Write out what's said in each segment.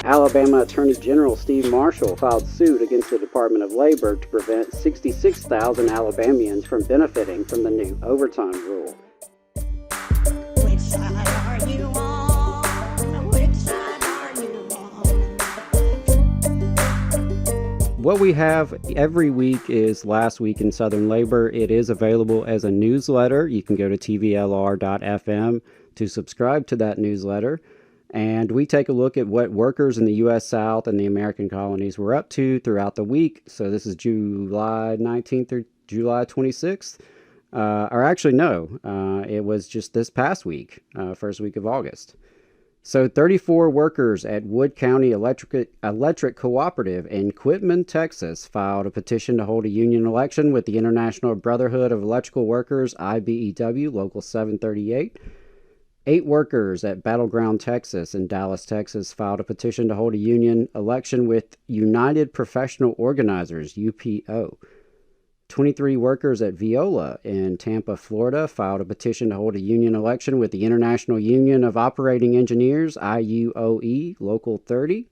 Alabama Attorney General Steve Marshall filed suit against the Department of Labor to prevent 66,000 Alabamians from benefiting from the new overtime rule. Which side are you on? Which side are you on? What we have every week is Last Week in Southern Labor. It is available as a newsletter. You can go to tvlr.fm to subscribe to that newsletter. And we take a look at what workers in the U.S. South and the American colonies were up to throughout the week. So this is July 19th through July 26th. Or actually, no, it was just this past week, first week of August. So 34 workers at Wood County Electric Cooperative in Quitman, Texas, filed a petition to hold a union election with the International Brotherhood of Electrical Workers, IBEW, Local 738. 8 workers at Battleground, Texas and Dallas, Texas filed a petition to hold a union election with United Professional Organizers, UPO. 23 workers at Viola in Tampa, Florida filed a petition to hold a union election with the International Union of Operating Engineers, IUOE, Local 30.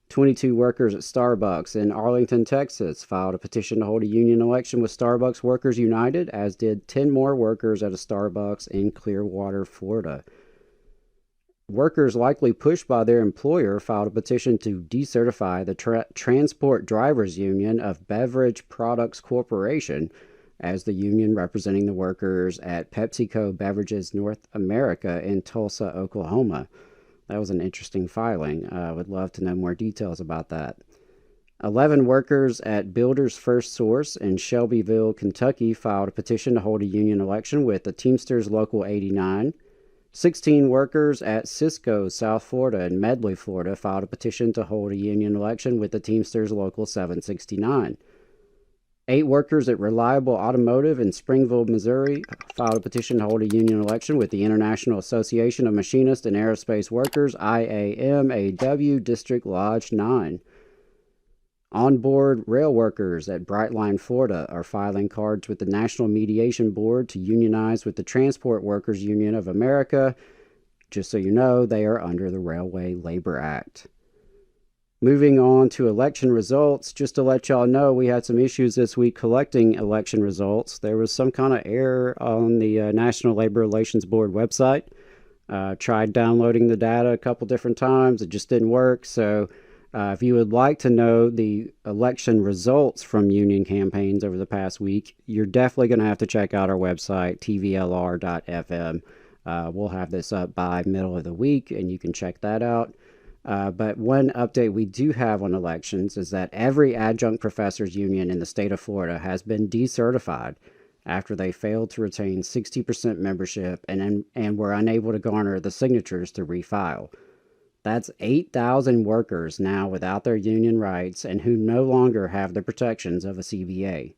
22 workers at Starbucks in Arlington, Texas filed a petition to hold a union election with Starbucks Workers United, as did 10 more workers at a Starbucks in Clearwater, Florida. Workers likely pushed by their employer filed a petition to decertify the Transport Drivers Union of Beverage Products Corporation as the union representing the workers at PepsiCo Beverages North America in Tulsa, Oklahoma. That was an interesting filing. I would love to know more details about that. 11 workers at Builders First Source in Shelbyville, Kentucky filed a petition to hold a union election with the Teamsters Local 89. 16 workers at Cisco, South Florida and Medley, Florida filed a petition to hold a union election with the Teamsters Local 769. 8 workers at Reliable Automotive in Springville, Missouri filed a petition to hold a union election with the International Association of Machinists and Aerospace Workers, IAMAW, District Lodge 9. Onboard rail workers at Brightline, Florida are filing cards with the National Mediation Board to unionize with the Transport Workers Union of America. Just so you know, they are under the Railway Labor Act. Moving on to election results, just to let y'all know, we had some issues this week collecting election results. There was some kind of error on the National Labor Relations Board website. Tried downloading the data a couple different times. It just didn't work. So if you would like to know the election results from union campaigns over the past week, you're definitely going to have to check out our website, tvlr.fm. We'll have this up by middle of the week, and you can check that out. But one update we do have on elections is that every adjunct professors union in the state of Florida has been decertified after they failed to retain 60% membership and were unable to garner the signatures to refile. That's 8,000 workers now without their union rights and who no longer have the protections of a CBA.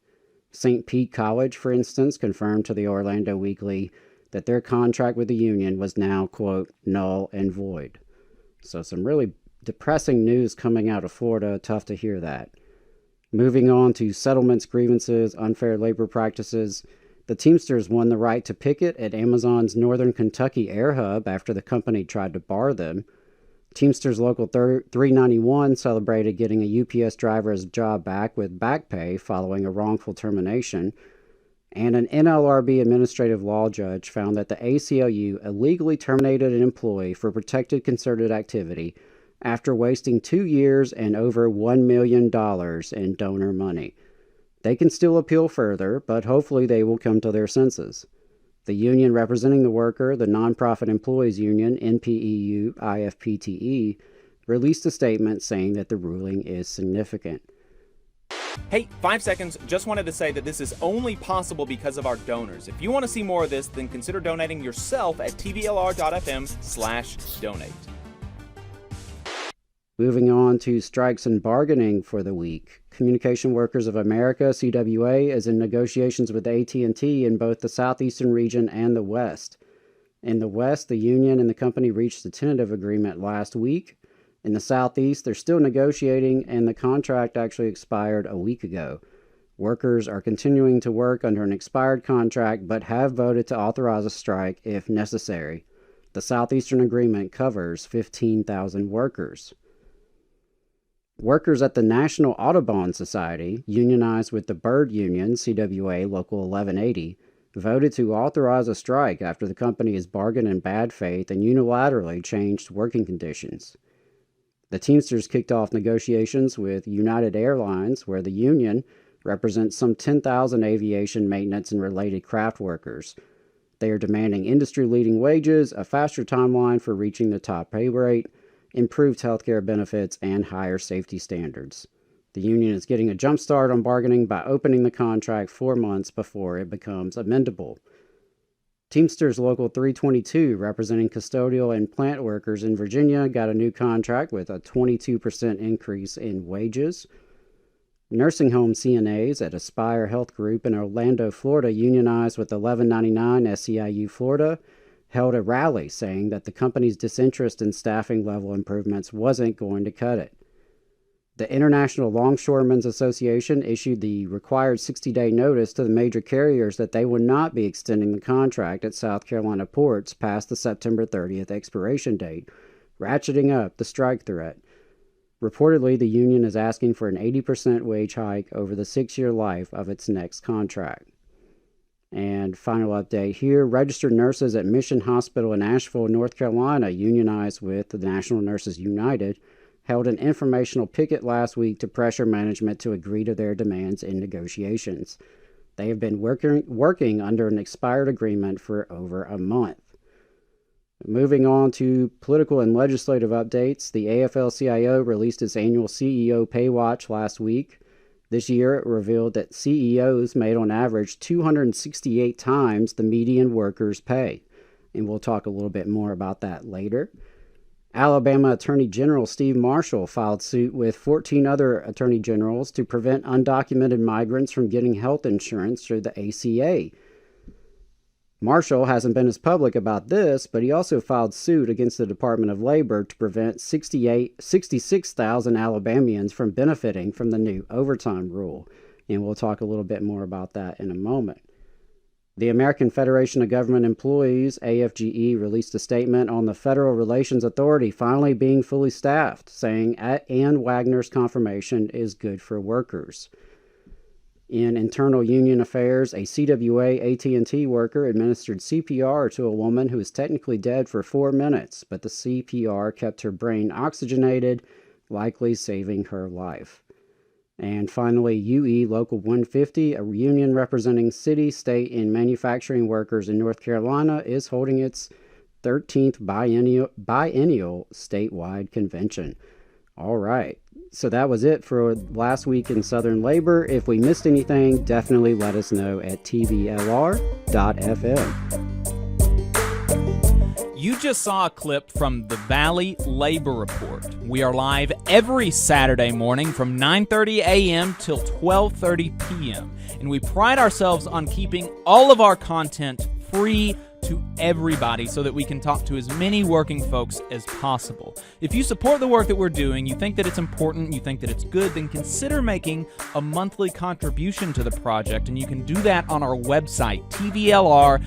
St. Pete College, for instance, confirmed to the Orlando Weekly that their contract with the union was now, quote, null and void. So some really depressing news coming out of Florida. Tough to hear that. Moving on to settlements, grievances, unfair labor practices. The Teamsters won the right to picket at Amazon's Northern Kentucky Airhub after the company tried to bar them. Teamsters Local 391 celebrated getting a UPS driver's job back with back pay following a wrongful termination. And an NLRB administrative law judge found that the ACLU illegally terminated an employee for protected concerted activity after wasting 2 years and over $1 million in donor money. They can still appeal further, but hopefully they will come to their senses. The union representing the worker, the Nonprofit Employees Union, NPEU-IFPTE, released a statement saying that the ruling is significant. Hey, 5 seconds. Just wanted to say that this is only possible because of our donors. If you want to see more of this, then consider donating yourself at tvlr.fm/donate. Moving on to strikes and bargaining for the week. Communication Workers of America, CWA, is in negotiations with AT&T in both the southeastern region and the West. In the West, the union and the company reached a tentative agreement last week. In the Southeast, they're still negotiating, and the contract actually expired a week ago. Workers are continuing to work under an expired contract, but have voted to authorize a strike if necessary. The Southeastern Agreement covers 15,000 workers. Workers at the National Audubon Society, unionized with the Bird Union, CWA Local 1180, voted to authorize a strike after the company has bargained in bad faith and unilaterally changed working conditions. The Teamsters kicked off negotiations with United Airlines, where the union represents some 10,000 aviation maintenance and related craft workers. They are demanding industry-leading wages, a faster timeline for reaching the top pay rate, improved healthcare benefits, and higher safety standards. The union is getting a jump start on bargaining by opening the contract 4 months before it becomes amendable. Teamsters Local 322, representing custodial and plant workers in Virginia, got a new contract with a 22% increase in wages. Nursing home CNAs at Aspire Health Group in Orlando, Florida, unionized with 1199 SEIU Florida, held a rally saying that the company's disinterest in staffing level improvements wasn't going to cut it. The International Longshoremen's Association issued the required 60-day notice to the major carriers that they would not be extending the contract at South Carolina ports past the September 30th expiration date, ratcheting up the strike threat. Reportedly, the union is asking for an 80% wage hike over the 6-year life of its next contract. And final update here, registered nurses at Mission Hospital in Asheville, North Carolina, unionized with the National Nurses United, held an informational picket last week to pressure management to agree to their demands in negotiations. They have been working under an expired agreement for over a month. Moving on to political and legislative updates, the AFL-CIO released its annual CEO Pay Watch last week. This year, it revealed that CEOs made on average 268 times the median worker's pay, and we'll talk a little bit more about that later. Alabama Attorney General Steve Marshall filed suit with 14 other attorney generals to prevent undocumented migrants from getting health insurance through the ACA. Marshall hasn't been as public about this, but he also filed suit against the Department of Labor to prevent 66,000 Alabamians from benefiting from the new overtime rule, and we'll talk a little bit more about that in a moment. The American Federation of Government Employees, AFGE, released a statement on the Federal Relations Authority finally being fully staffed, saying Ann Wagner's confirmation is good for workers. In internal union affairs, a CWA AT&T worker administered CPR to a woman who was technically dead for 4 minutes, but the CPR kept her brain oxygenated, likely saving her life. And finally, UE Local 150, a union representing city, state, and manufacturing workers in North Carolina, is holding its 13th biennial statewide convention. All right, so that was it for last week in Southern Labor. If we missed anything, definitely let us know at tvlr.fm. You just saw a clip from the Valley Labor Report. We are live every Saturday morning from 9:30 a.m. till 12:30 p.m. And we pride ourselves on keeping all of our content free to everybody so that we can talk to as many working folks as possible. If you support the work that we're doing, you think that it's important, you think that it's good, then consider making a monthly contribution to the project, and you can do that on our website, tvlr.fm.